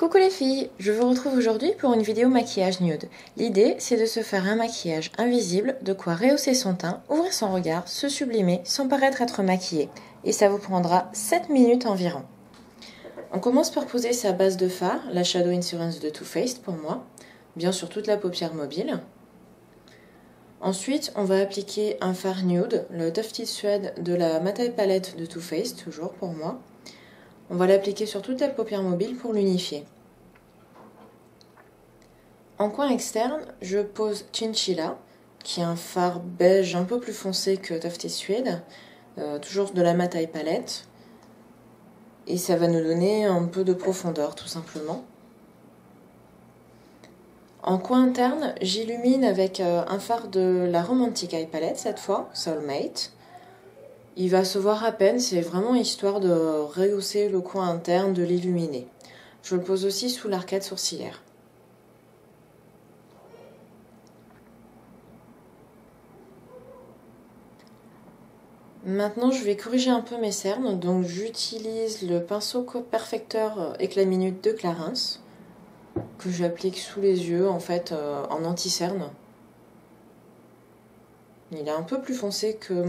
Coucou les filles, je vous retrouve aujourd'hui pour une vidéo maquillage nude. L'idée, c'est de se faire un maquillage invisible, de quoi rehausser son teint, ouvrir son regard, se sublimer sans paraître être maquillée. Et ça vous prendra 7 minutes environ. On commence par poser sa base de fard, la Shadow Insurance de Too Faced pour moi, bien sur toute la paupière mobile. Ensuite, on va appliquer un fard nude, le Tufted Suede de la Matte Palette de Too Faced, toujours pour moi. On va l'appliquer sur toute la paupière mobile pour l'unifier. En coin externe, je pose Chinchilla, qui est un fard beige un peu plus foncé que Tufted Suede, toujours de la Matte Palette. Et ça va nous donner un peu de profondeur, tout simplement. En coin interne, j'illumine avec un fard de la Romantic Eye Palette, cette fois, Soulmate. Il va se voir à peine, c'est vraiment histoire de rehausser le coin interne, de l'illuminer. Je le pose aussi sous l'arcade sourcilière. Maintenant, je vais corriger un peu mes cernes, donc j'utilise le pinceau perfecteur éclat minute de Clarins, que j'applique sous les yeux, en fait, en anti-cerne. Il est un peu plus foncé que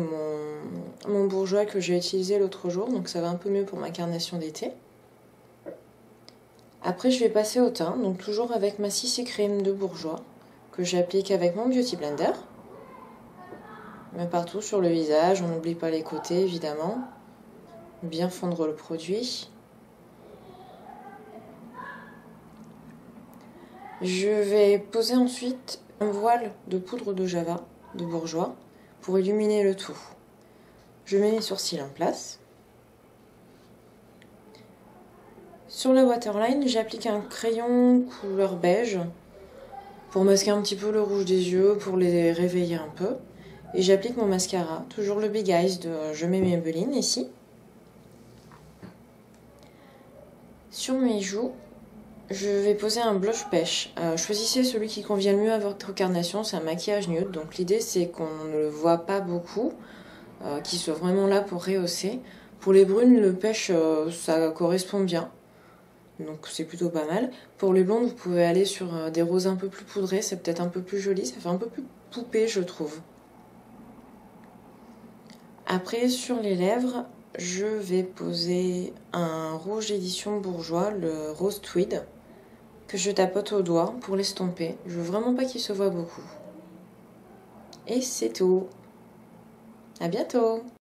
mon bourgeois que j'ai utilisé l'autre jour, donc ça va un peu mieux pour ma carnation d'été. Après, je vais passer au teint, donc toujours avec ma CC Cream de bourgeois, que j'applique avec mon Beauty Blender. Mais partout sur le visage, on n'oublie pas les côtés évidemment. Bien fondre le produit. Je vais poser ensuite un voile de poudre de Java de bourgeois pour illuminer le tout. Je mets mes sourcils en place. Sur la waterline, j'applique un crayon couleur beige pour masquer un petit peu le rouge des yeux, pour les réveiller un peu. Et j'applique mon mascara, toujours le Big Eyes de Je mets Maybelline ici. Sur mes joues, je vais poser un blush pêche. Choisissez celui qui convient le mieux à votre carnation, c'est un maquillage nude. Donc l'idée c'est qu'on ne le voit pas beaucoup, qu'il soit vraiment là pour rehausser. Pour les brunes, le pêche, ça correspond bien. Donc c'est plutôt pas mal. Pour les blondes, vous pouvez aller sur des roses un peu plus poudrés, c'est peut-être un peu plus joli, ça fait un peu plus poupée je trouve. Après, sur les lèvres, je vais poser un rouge édition bourgeois, le Rose Tweed, que je tapote au doigt pour l'estomper. Je veux vraiment pas qu'il se voit beaucoup. Et c'est tout. À bientôt!